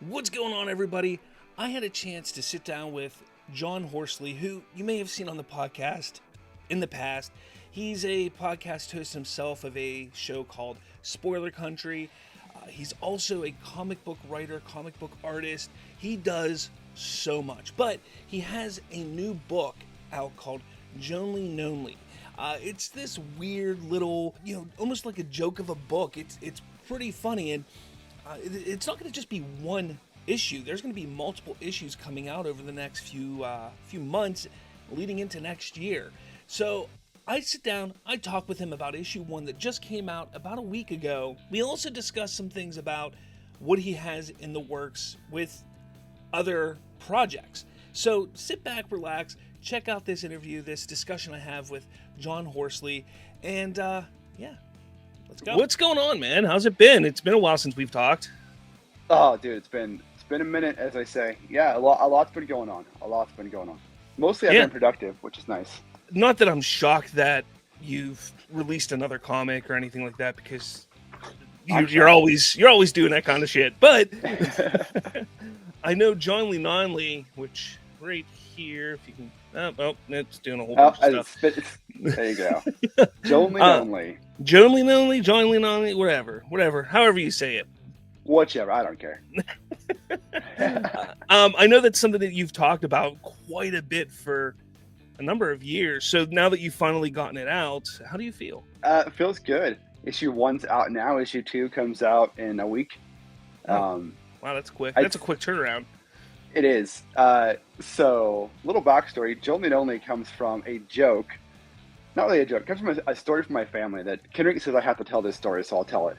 What's going on, everybody? I had a chance to sit down with J Horsley, who you may have seen on the podcast in the past. He's a podcast host himself of a show called Spoiler Country. He's also a comic book writer, comic book artist. He does so much, but he has a new book out called Jonly Nonly. It's this weird little, almost like a joke of a book. It's pretty funny, and it's not going to just be one issue. There's going to be multiple issues coming out over the next few months, leading into next year. So I sit down, I talk with him about issue 1 that just came out about a week ago. We also discuss some things about what he has in the works with other projects. So sit back, relax, check out this interview, this discussion I have with J Horsley, and let's go. What's going on, man? How's it been? It's been a while since we've talked. Oh, dude, it's been a minute, as I say. Yeah, a lot's been going on. Mostly I've been productive, which is nice. Not that I'm shocked that you've released another comic or anything like that, because you're always doing that kind of shit. But I know Jonly Nonly, which right here, if you can. It's doing a whole bunch of stuff. There you go. Jonly Nonly. Jonly Nonly, whatever, however you say it. Whichever, I don't care. I know that's something that you've talked about quite a bit for a number of years. So now that you've finally gotten it out, how do you feel? It feels good. Issue 1's out now. Issue 2 comes out in a week. Wow, that's quick. That's a quick turnaround. It is. So, little backstory. Jonly Nonly comes from a joke. Not really a joke. It comes from a story from my family that Kendrick says I have to tell this story, so I'll tell it.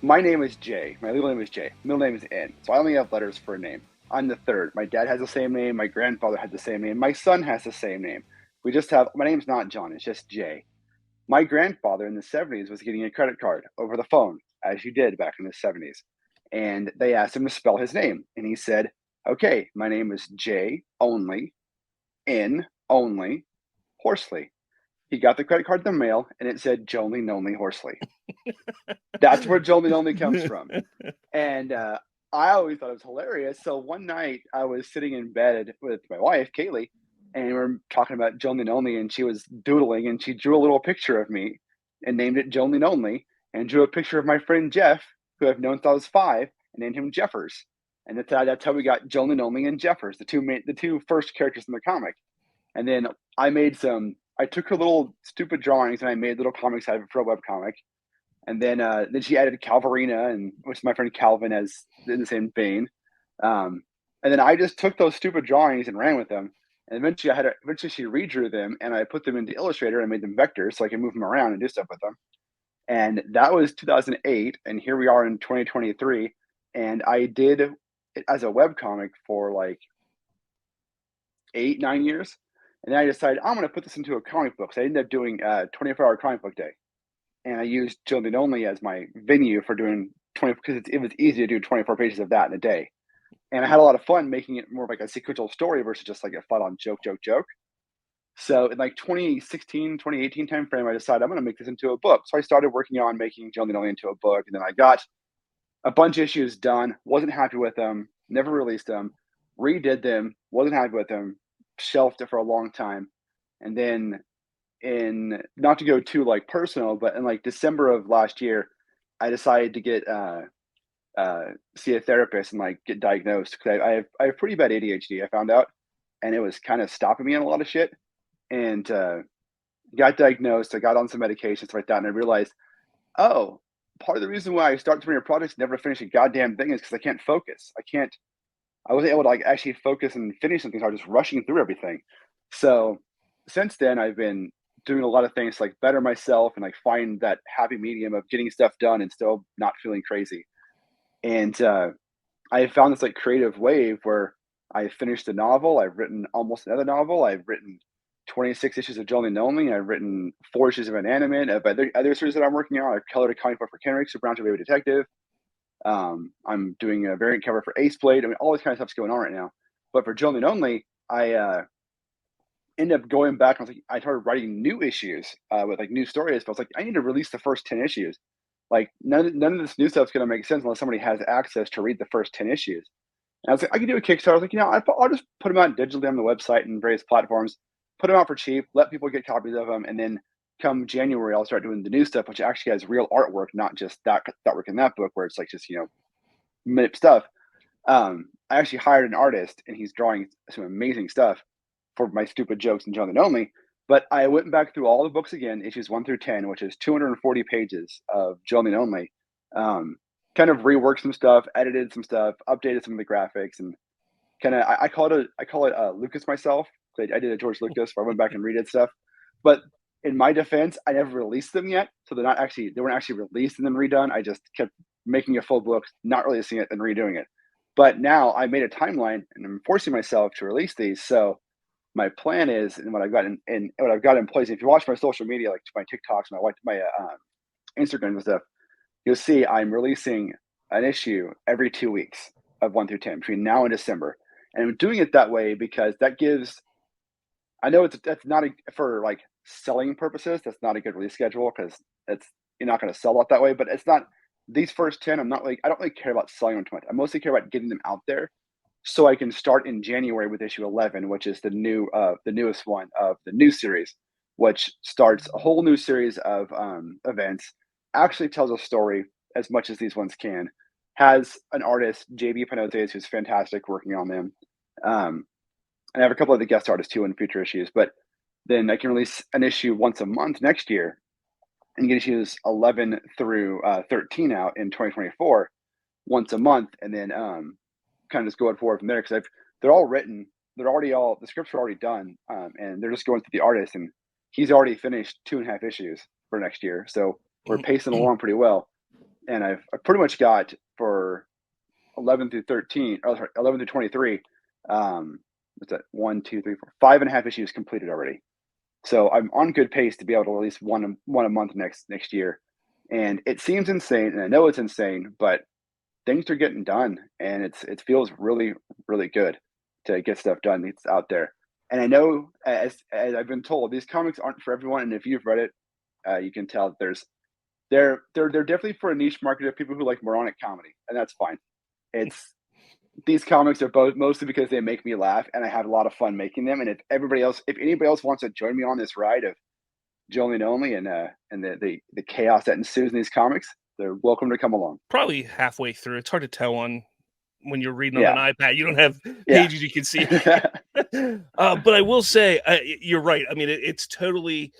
My name is Jay. My legal name is Jay. Middle name is N. So I only have letters for a name. I'm the third. My dad has the same name. My grandfather had the same name. My son has the same name. My name's not John. It's just Jay. My grandfather in the 70s was getting a credit card over the phone, as you did back in the 70s. And they asked him to spell his name. And he said, okay, my name is J only, N only, Horsley. He got the credit card in the mail, and it said Jonly Nonly Horsley. That's where Jonly Nonly comes from. And I always thought it was hilarious. So one night, I was sitting in bed with my wife, Kaylee, and we were talking about Jonly Nonly, and she was doodling, and she drew a little picture of me and named it Jonly Nonly, and drew a picture of my friend Jeff, who I've known since I was 5, and named him Jeffers. And that's how we got Jonly Nonly and Jeffers, the two first characters in the comic. And then I took her little stupid drawings and I made little comics out of it for a webcomic. And then she added Calvarina, and which is my friend Calvin, as in the same vein. And then I just took those stupid drawings and ran with them. And eventually she redrew them, and I put them into Illustrator and made them vectors so I can move them around and do stuff with them. And that was 2008, and here we are in 2023. And I did it as a webcomic for like 8-9 years. And then I decided I'm going to put this into a comic book. So I ended up doing a 24-hour comic book day. And I used Jonly Nonly as my venue for doing 20, because it was easy to do 24 pages of that in a day. And I had a lot of fun making it more of like a sequential story versus just like a fun-on joke. So in like 2016, 2018 timeframe, I decided I'm going to make this into a book. So I started working on making Jonly Nonly into a book. And then I got a bunch of issues done, wasn't happy with them, never released them, redid them, wasn't happy with them, shelved it for a long time. And then not to go too like personal, but in like December of last year, I decided to get see a therapist and like get diagnosed, because I have pretty bad ADHD, I found out, and it was kind of stopping me on a lot of shit. And got diagnosed. I got on some medications, stuff like that, and I realized, oh, part of the reason why I start too many projects, never finish a goddamn thing, is because I can't focus. I wasn't able to like actually focus and finish something. So I was just rushing through everything. So since then, I've been doing a lot of things to like better myself and like find that happy medium of getting stuff done and still not feeling crazy. And I found this like creative wave where I finished a novel. I've written almost another novel. I've written 26 issues of Jonly Nonly. I've written 4 issues of Inanimate. Other series that I'm working on. I've colored a comic book for Kendrick, so Brown to Baby Detective. I'm doing a variant cover for Ace Blade. I mean, all this kind of stuff's going on right now. But for Jonly Nonly, I ended up going back. I started writing new issues with like new stories. But I was like, I need to release the first 10 issues. Like none of this new stuff's going to make sense unless somebody has access to read the first 10 issues. And I was like, I can do a Kickstarter. I was like, I'll just put them out digitally on the website and various platforms, put them out for cheap, let people get copies of them, and then come January, I'll start doing the new stuff, which actually has real artwork, not just that work in that book where it's like just minute stuff. I actually hired an artist, and he's drawing some amazing stuff for my stupid jokes and Jonly Nonly. But I went back through all the books again, issues 1 through 10, which is 240 pages of Jonly Nonly. Kind of reworked some stuff, edited some stuff, updated some of the graphics, and I call it Lucas myself. I did a George Lucas, where I went back and redid stuff. But in my defense, I never released them yet, so they weren't actually released and then redone. I just kept making a full book, not releasing it, and redoing it. But now I made a timeline, and I'm forcing myself to release these. So my plan is, and what I've got in place. If you watch my social media, like my TikToks, my Instagram and stuff, you'll see I'm releasing an issue every 2 weeks of 1 through 10 between now and December. And I'm doing it that way because that gives. I know that's not for like selling purposes. That's not a good release schedule because you're not going to sell a lot that way. But it's not these first 10. I don't really care about selling them too much. I mostly care about getting them out there, so I can start in January with issue 11, which is the newest one of the new series, which starts a whole new series of events. Actually tells a story as much as these ones can. Has an artist, JB Penotes, who's fantastic working on them. And I have a couple of the guest artists too in future issues. But then I can release an issue once a month next year and get issues 11 through 13 out in 2024 once a month, and then kind of just going forward from there because they're all written. The scripts are already done, and they're just going through the artist, and he's already finished 2.5 issues for next year. So we're pacing along pretty well. And I've pretty much got for 11 through 13, or sorry, 11 through 23. What's that? 1, 2, 3, 4, 5.5 issues completed already. So I'm on good pace to be able to release one a month next year. And it seems insane, and I know it's insane, but things are getting done, and it feels really, really good to get stuff done. It's out there. And I know, as I've been told, these comics aren't for everyone. And if you've read it, you can tell they're definitely for a niche market of people who like moronic comedy, and that's fine. These comics are both mostly because they make me laugh, and I have a lot of fun making them. And if anybody else wants to join me on this ride of Jonly Nonly and the chaos that ensues in these comics, they're welcome to come along. Probably halfway through. It's hard to tell when you're reading on Yeah. an iPad. You don't have pages you can see. But I will say, you're right. I mean, it's totally,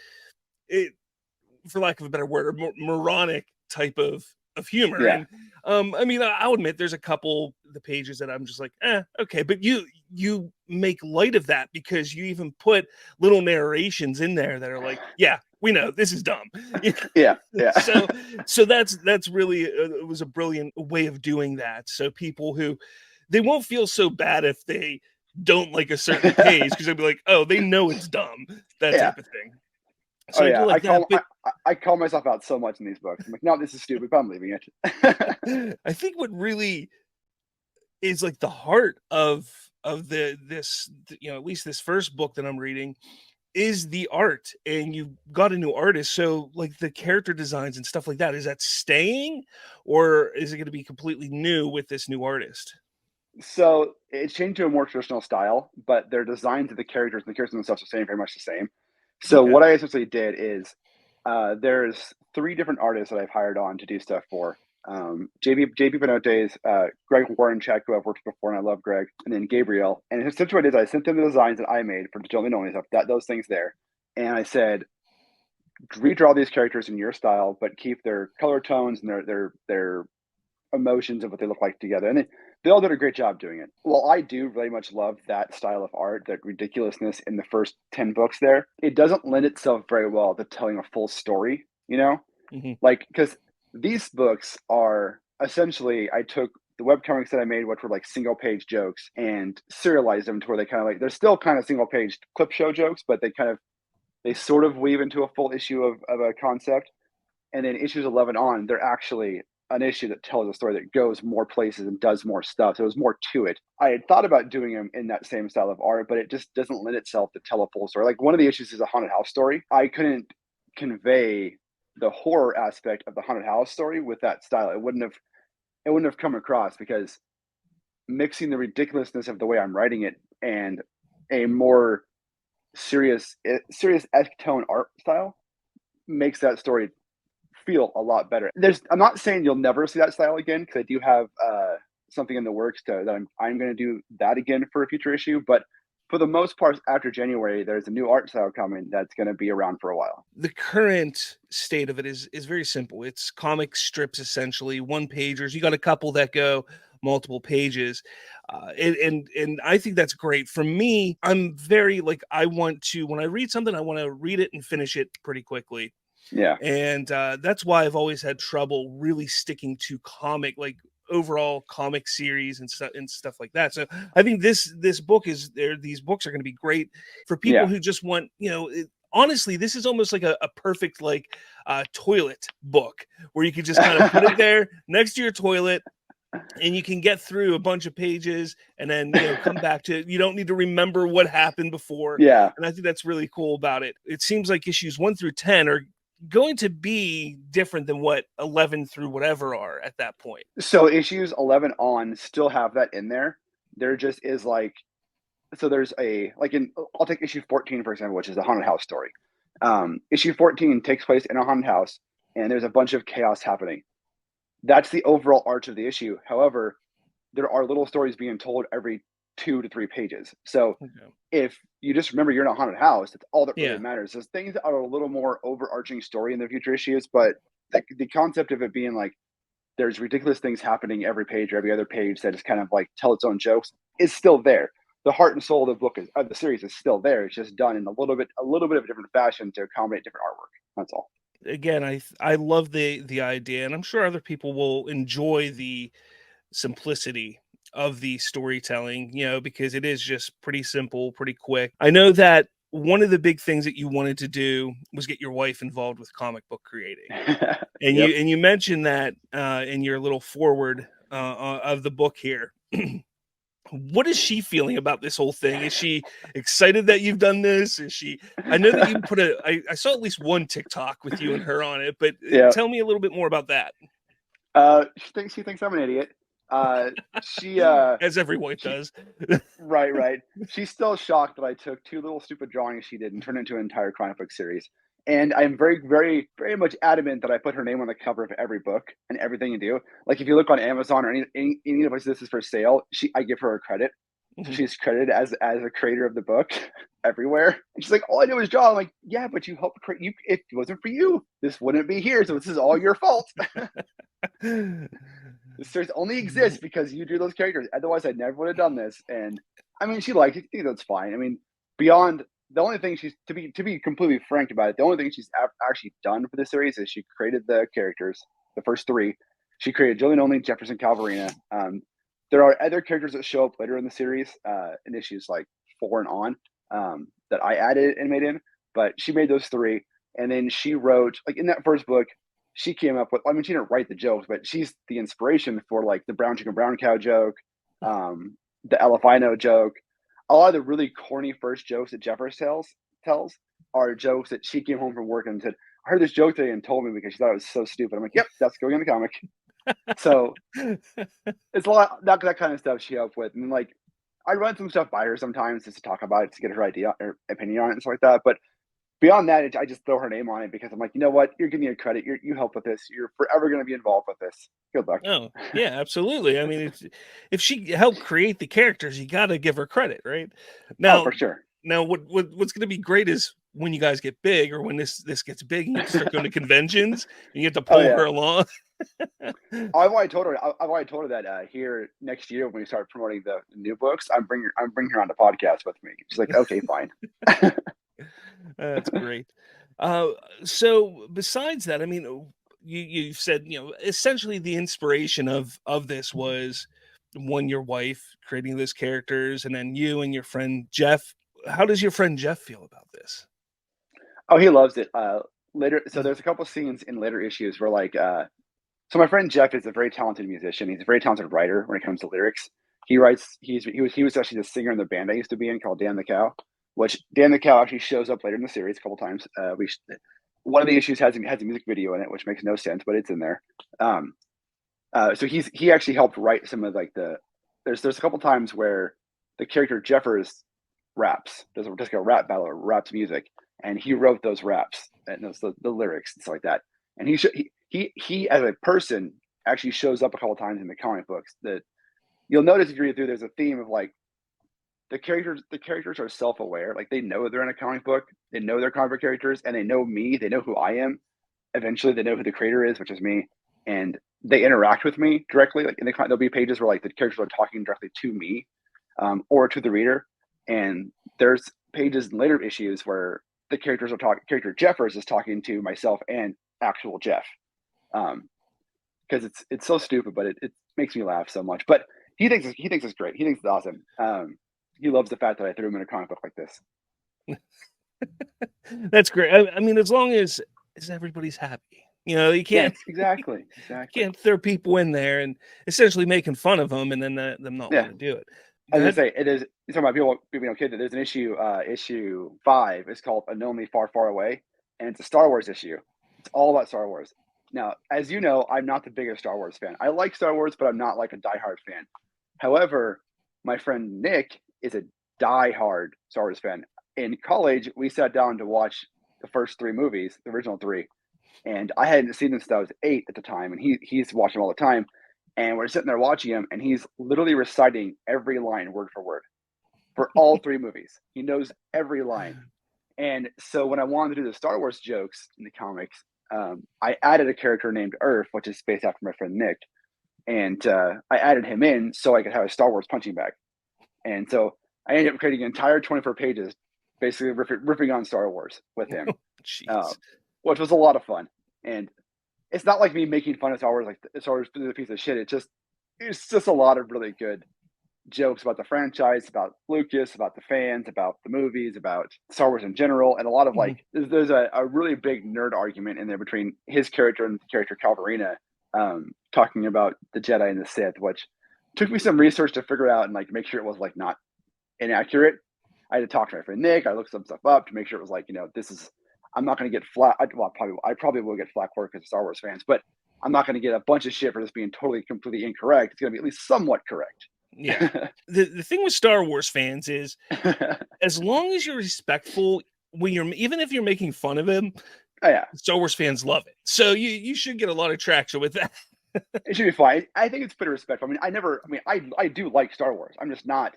for lack of a better word, a moronic type of humor. Yeah. And I mean, I'll admit there's a couple the pages that I'm just like, okay. But you make light of that because you even put little narrations in there that are like, yeah, we know this is dumb. Yeah. So that's really it was a brilliant way of doing that. So people who they won't feel so bad if they don't like a certain page because they'll be like, oh, they know it's dumb, that type of thing. So I do like that. I call myself out so much in these books. I'm like, no, this is stupid, but I'm leaving it. I think what really is like the heart of this, at least this first book that I'm reading is the art, and you've got a new artist. So like the character designs and stuff like that, is that staying or is it going to be completely new with this new artist? So it's changed to a more traditional style, but their designs of the characters and the characters themselves are very much the same. So Okay. what I essentially did is there's 3 different artists that I've hired on to do stuff for. JB Penotes, Greg Warrenchak, who I've worked with before, and I love Greg, and then Gabriel. And essentially what I did is I sent them the designs that I made for the Jonly Nonly stuff, those things there. And I said, redraw these characters in your style, but keep their color tones and their emotions of what they look like together. And they all did a great job doing it. Well, I do very much love that style of art, that ridiculousness in the first 10 books there. It doesn't lend itself very well to telling a full story, like, because these books are essentially, I took the webcomics that I made, which were like single page jokes, and serialized them to where they kind of like, they're still kind of single page clip show jokes, but they sort of weave into a full issue of a concept. And then issues 11 on, they're actually an issue that tells a story that goes more places and does more stuff. So there's more to it. I had thought about doing them in that same style of art, but it just doesn't lend itself to tell a full story. Like one of the issues is a haunted house story. I couldn't convey the horror aspect of the haunted house story with that style. It wouldn't have come across, because mixing the ridiculousness of the way I'm writing it and a more serious esque tone art style makes that story feel a lot better. I'm not saying you'll never see that style again, because I do have something in the works that I'm going to do that again for a future issue. But for the most part, after January, there's a new art style coming that's going to be around for a while. The current state of it is very simple. It's comic strips, essentially, one pagers. You got a couple that go multiple pages, and I think that's great. For me, I'm very like, I want to, when I read something, I want to read it and finish it pretty quickly. Yeah. And that's why I've always had trouble really sticking to overall comic series and stuff like that. So I think these books are going to be great for people who just want, honestly, this is almost like a perfect toilet book, where you could just kind of put it there next to your toilet, and you can get through a bunch of pages and then come back to it. You don't need to remember what happened before. Yeah. And I think that's really cool about it. It seems like issues 1 through 10 are going to be different than what 11 through whatever are at that point. So issues 11 on still have that in there. There just is there's I'll take issue 14, for example, which is the haunted house story. Issue 14 takes place in a haunted house, and there's a bunch of chaos happening. That's the overall arch of the issue. However, there are little stories being told every 2 to 3 pages. So if you just remember you're in a haunted house, that's all that really matters. There's things that are a little more overarching story in the future issues, but the concept of it being like there's ridiculous things happening every page or every other page that just kind of like tell its own jokes is still there. The heart and soul of the book of the series is still there. It's just done in a little bit of a different fashion to accommodate different artwork. That's all. Again, I love the idea, and I'm sure other people will enjoy the simplicity of the storytelling, because it is just pretty simple, pretty quick. I know that one of the big things that you wanted to do was get your wife involved with comic book creating. And you mentioned that in your little foreword of the book here. What is she feeling about this whole thing? Is she excited that you've done this? I know that you put I saw at least one TikTok with you and her on it, but tell me a little bit more about that. She thinks I'm an idiot. She as every wife does. Right. She's still shocked that I took 2 little stupid drawings she did and turned into an entire comic book series. And I'm very, very, very much adamant that I put her name on the cover of every book and everything you do. Like if you look on Amazon or any place this is for sale, I give her a credit. So she's credited as a creator of the book everywhere. And she's like, all I do is draw. I'm like, yeah, but you helped create. If it wasn't for you, this wouldn't be here. So this is all your fault. This series only exists because you drew those characters. Otherwise, I never would have done this. And I mean, she liked it. I think that's fine. I mean, beyond the only thing she's to be completely frank about it, the only thing she's actually done for the series is she created the characters, the first 3. She created Jonly Nonly, Jefferson Calvarina. There are other characters that show up later in the series, in issues 4 and on, that I added and made in. But she made those 3, and then she wrote in that first book. She came up with, I mean, she didn't write the jokes, but she's the inspiration for the brown chicken, brown cow joke, the Elefino joke. A lot of the really corny first jokes that Jefferson tells are jokes that she came home from work and said, I heard this joke today and told me because she thought it was so stupid. I'm like, yep, that's going in the comic. So it's a lot that kind of stuff she helped with. And I run some stuff by her sometimes just to talk about it, to get her idea or opinion on it and stuff like that. But beyond that, I just throw her name on it because I'm like, you know what? You're giving me a credit. You help with this. You're forever going to be involved with this. Good luck. Oh, yeah, absolutely. I mean, if she helped create the characters, you got to give her credit, right? Now, for sure. Now, what's going to be great is when you guys get big, or when this gets big, and you start going to conventions, and you have to pull her along. I've already told her that here next year when we start promoting the new books, I'm bringing her on the podcast with me. She's like, okay, fine. That's great. So besides that, I mean, you said, essentially the inspiration of this was your wife creating those characters, and then you and your friend Jeff. How does your friend Jeff feel about this? Oh, he loves it. Later, so there's a couple scenes in later issues where so my friend Jeff is a very talented musician. He's a very talented writer when it comes to lyrics. He writes. He was actually the singer in the band I used to be in called Dan the Cow, which Dan the Cow actually shows up later in the series a couple times. one of the issues has a music video in it, which makes no sense, but it's in there. So he actually helped write some of like there's a couple times where the character Jeffers raps, does just like a rap battle or raps music, and he wrote those raps and the lyrics and stuff like that. And he as a person actually shows up a couple times in the comic books. That you'll notice if you read through, there's a theme of like the characters are self-aware, like they know they're in a comic book, they know they're comic book characters, and they know me, they know who I am. Eventually they know who the creator is, which is me, and they interact with me directly. Like there'll be pages where like the characters are talking directly to me, or to the reader. And there's pages in later issues where the characters are talking. Character Jeffers is talking to myself and actual Jeff, because it's so stupid, but it makes me laugh so much. But he thinks it's great. He thinks it's awesome. He loves the fact that I threw him in a comic book like this. That's great. I mean, as long as everybody's happy, you can't exactly. You can't throw people in there and essentially making fun of them and then them not want to do it. I was gonna say it is. You're talking about people being okay. There's an issue 5. It's called "A Lonely Far, Far Away," and it's a Star Wars issue. It's all about Star Wars. Now, as you know, I'm not the biggest Star Wars fan. I like Star Wars, but I'm not like a diehard fan. However, my friend Nick is a diehard Star Wars fan. In college, we sat down to watch the first 3 movies, the original 3, and I hadn't seen them since I was 8 at the time, and he's watching them all the time. And we're sitting there watching him, and he's literally reciting every line word for word for all 3 movies. He knows every line. And so when I wanted to do the Star Wars jokes in the comics, I added a character named Earth, which is based after my friend Nick. And I added him in so I could have a Star Wars punching bag. And so I ended up creating an entire 24 pages, basically ripping on Star Wars with him, which was a lot of fun. And it's not like me making fun of Star Wars, like Star Wars is a piece of shit. It's just a lot of really good jokes about the franchise, about Lucas, about the fans, about the movies, about Star Wars in general, and a lot of like there's a really big nerd argument in there between his character and the character Calvarina, talking about the Jedi and the Sith, which took me some research to figure out and like make sure it was like not inaccurate. I had to talk to my friend Nick. I looked some stuff up to make sure it was like, this is. I'm not going to get flat. I probably will get flat for it because of Star Wars fans, but I'm not going to get a bunch of shit for this being completely incorrect. It's going to be at least somewhat correct. Yeah. The thing with Star Wars fans is, as long as you're respectful even if you're making fun of him, Star Wars fans love it. So you should get a lot of traction with that. It should be fine. I think it's pretty respectful. I do like Star Wars. I'm just not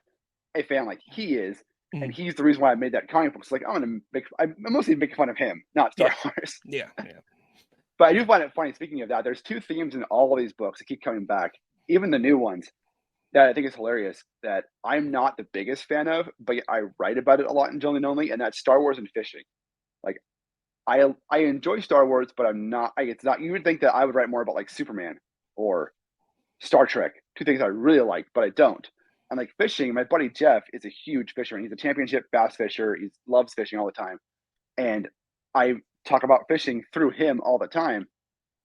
a fan like he is. And he's the reason why I made that comic book. It's like I'm mostly making fun of him, not Star Wars. Yeah. But I do find it funny. Speaking of that, there's 2 themes in all of these books that keep coming back, even the new ones, that I think is hilarious. That I'm not the biggest fan of, but I write about it a lot in Jonly Nonly, and that's Star Wars and fishing. Like, I enjoy Star Wars, but I'm not. It's not. You would think that I would write more about like Superman or Star Trek, 2 things I really like, but I don't. And like fishing, my buddy Jeff is a huge fisherman. He's a championship bass fisher. He loves fishing all the time. And I talk about fishing through him all the time.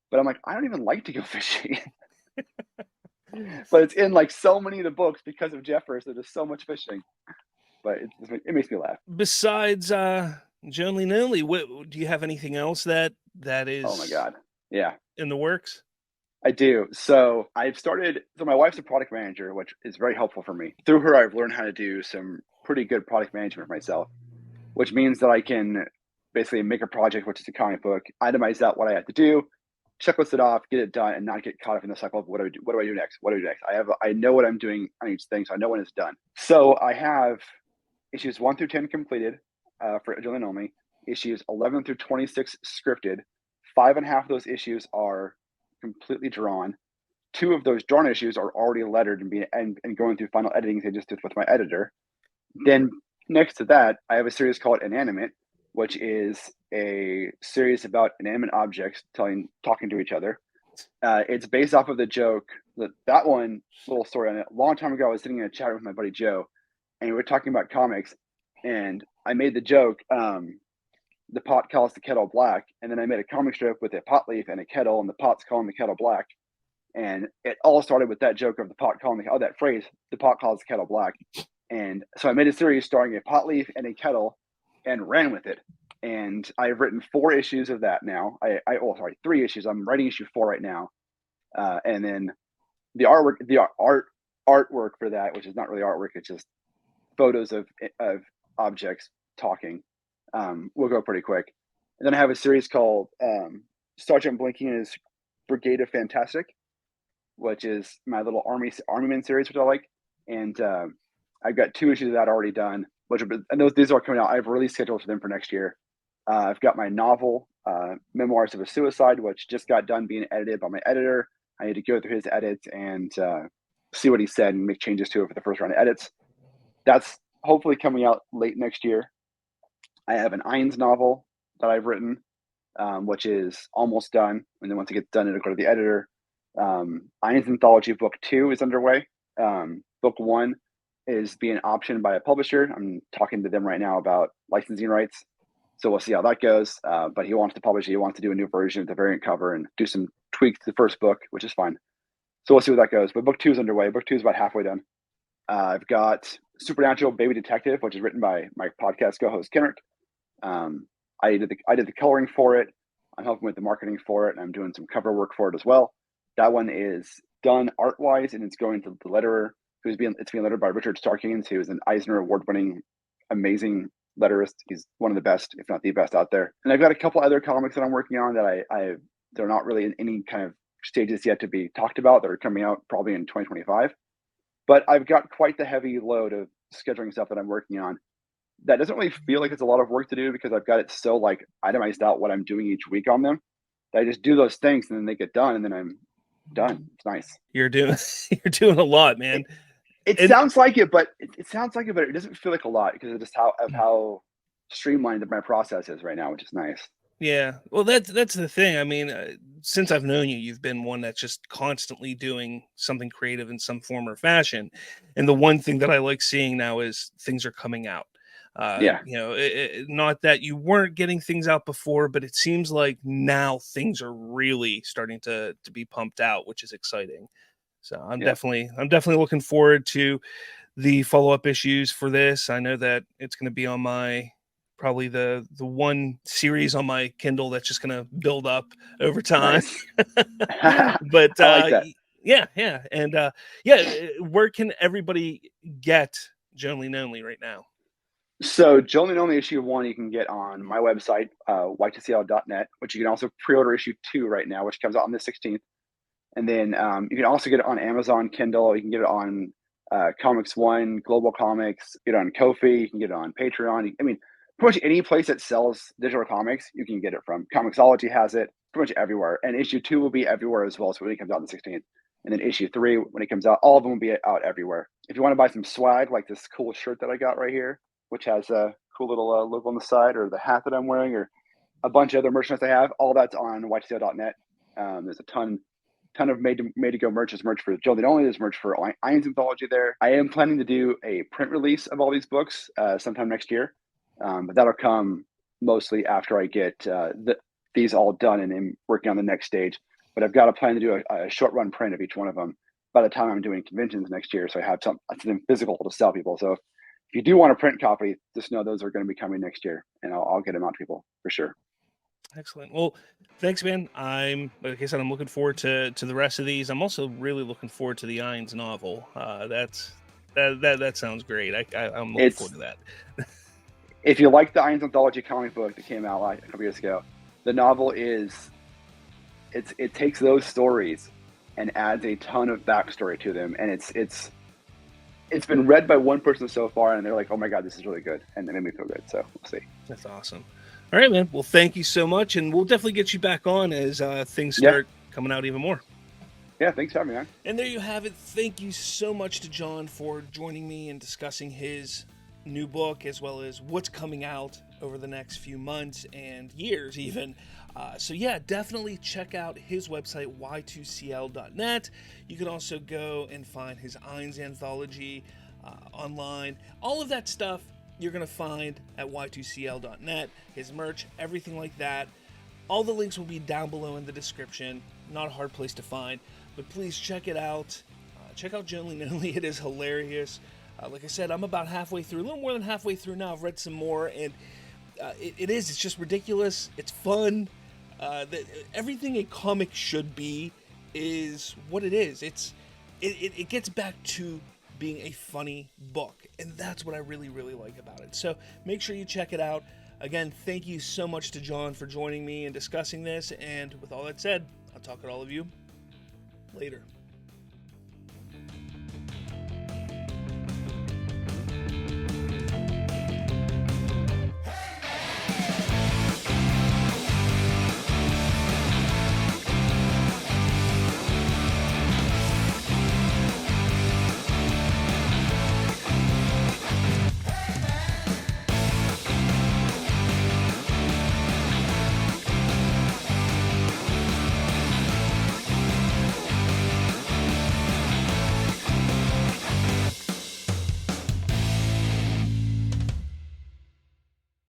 But I'm like, I don't even like to go fishing. But it's in like so many of the books because of Jeffers. There's just so much fishing. But it makes me laugh. Besides Jonly Nonly, do you have anything else that is? Oh my God. Yeah. In the works? I do. So my wife's a product manager, which is very helpful for me. Through her, I've learned how to do some pretty good product management for myself, which means that I can basically make a project, which is a comic book, itemize out what I have to do, checklist it off, get it done, and not get caught up in the cycle of what do I do? What do I do next? What do I do next? I know what I'm doing on each thing, so I know when it's done. So I have issues 1 through 10 completed for Jonly Nonly, issues 11 through 26 scripted. 5.5 of those issues are completely drawn. 2 of those drawn issues are already lettered and going through final editing stages with my editor. Then next to that, I have a series called Inanimate, which is a series about inanimate objects talking to each other. It's based off of the joke that one little story on it. A long time ago, I was sitting in a chat room with my buddy Joe, and we were talking about comics, and I made the joke, the pot calls the kettle black, and then I made a comic strip with a pot leaf and a kettle, and the pot's calling the kettle black. And it all started with that joke of the pot calling that phrase, the pot calls the kettle black. And so I made a series starring a pot leaf and a kettle and ran with it. and I've written 4 issues of that now. 3 issues. I'm writing issue 4 right now, and then the artwork for that, which is not really artwork, it's just photos of objects talking, will go pretty quick. And then I have a series called Sergeant Blinky and his Brigade of Fantastic, which is my little Army-Man series, which I like. And I've got 2 issues of that already done, these are coming out. I have release schedules for them for next year. I've got my novel, Memoirs of a Suicide, which just got done being edited by my editor. I need to go through his edits and see what he said and make changes to it for the first round of edits. That's hopefully coming out late next year. I have an Ines novel that I've written, which is almost done. And then once it gets done, it'll go to the editor. Ines Anthology Book 2 is underway. Book 1 is being optioned by a publisher. I'm talking to them right now about licensing rights. So we'll see how that goes. But he wants to publish it. He wants to do a new version with the variant cover and do some tweaks to the first book, which is fine. So we'll see where that goes. But book 2 is underway. Book 2 is about halfway done. I've got Supernatural Baby Detective, which is written by my podcast co-host Kenrick. I did the coloring for it. I'm helping with the marketing for it, and I'm doing some cover work for it as well. That one is done art-wise, and it's going to the letterer, it's being lettered by Richard Starkings, who is an Eisner Award-winning, amazing letterist. He's one of the best, if not the best, out there. And I've got a couple other comics that I'm working on that they're not really in any kind of stages yet to be talked about. That are coming out probably in 2025. But I've got quite the heavy load of scheduling stuff that I'm working on. That doesn't really feel like it's a lot of work to do because I've got it so like itemized out what I'm doing each week on them. I just do those things and then they get done and then I'm done. It's nice. You're doing a lot, man. It sounds like it, but it doesn't feel like a lot because of just how streamlined my process is right now, which is nice. Yeah, well, that's the thing. I mean, since I've known you, you've been one that's just constantly doing something creative in some form or fashion. And the one thing that I like seeing now is things are coming out. Yeah. Not that you weren't getting things out before, but it seems like now things are really starting to be pumped out, which is exciting. So I'm definitely looking forward to the follow-up issues for this. I know that it's going to be on my probably the one series on my Kindle that's just going to build up over time. Nice. But I like that. Yeah. And where can everybody get Jonly Nonly right now? So Jonly Nonly issue 1 you can get on my website, y2cl.net, which you can also pre-order issue 2 right now, which comes out on the 16th. And then you can also get it on Amazon Kindle. You can get it on Comics One, Global Comics, get it on Ko-fi, you can get it on Patreon. I mean, pretty much any place that sells digital comics, you can get it from. Comixology has it pretty much everywhere. And issue 2 will be everywhere as well. So when it comes out on the 16th. And then issue 3, when it comes out, all of them will be out everywhere. If you want to buy some swag, like this cool shirt that I got right here, which has a cool little logo on the side, or the hat that I'm wearing, or a bunch of other merchandise I have, all that's on y2cl.net. There's a ton of made to go merch. There's merch for Jonly Nonly. There's merch for Ines Anthology there. I am planning to do a print release of all these books sometime next year, but that'll come mostly after I get these all done and then working on the next stage. But I've got a plan to do a short run print of each one of them by the time I'm doing conventions next year, so I have something physical to sell people. So if you do want a print copy, just know those are going to be coming next year, and I'll get them out to people for sure. Excellent. Well, thanks, man. Like I said, I'm looking forward to the rest of these. I'm also really looking forward to the Ines novel. That sounds great. I'm looking forward to that. If you like the Ines Anthology comic book that came out a couple years ago, the novel it takes those stories and adds a ton of backstory to them, and it's been read by one person so far, and they're like, "Oh my god, this is really good," and it made me feel good. So we'll see. That's awesome. All right, man. Well, thank you so much, and we'll definitely get you back on as things start coming out even more. Yeah, thanks for having me on. And there you have it. Thank you so much to John for joining me and discussing his new book, as well as what's coming out over the next few months and years even. So yeah, definitely check out his website, y2cl.net. You can also go and find his Ines Anthology online. All of that stuff you're going to find at y2cl.net, his merch, everything like that. All the links will be down below in the description. Not a hard place to find, but please check it out. Check out Jonly Nonly. It is hilarious. Like I said, I'm about halfway through, a little more than halfway through now. I've read some more, and It's just ridiculous. It's fun. Everything a comic should be is what it is. It gets back to being a funny book, and that's what I really, really like about it. So make sure you check it out. Again, thank you so much to John for joining me and discussing this, and with all that said, I'll talk to all of you later.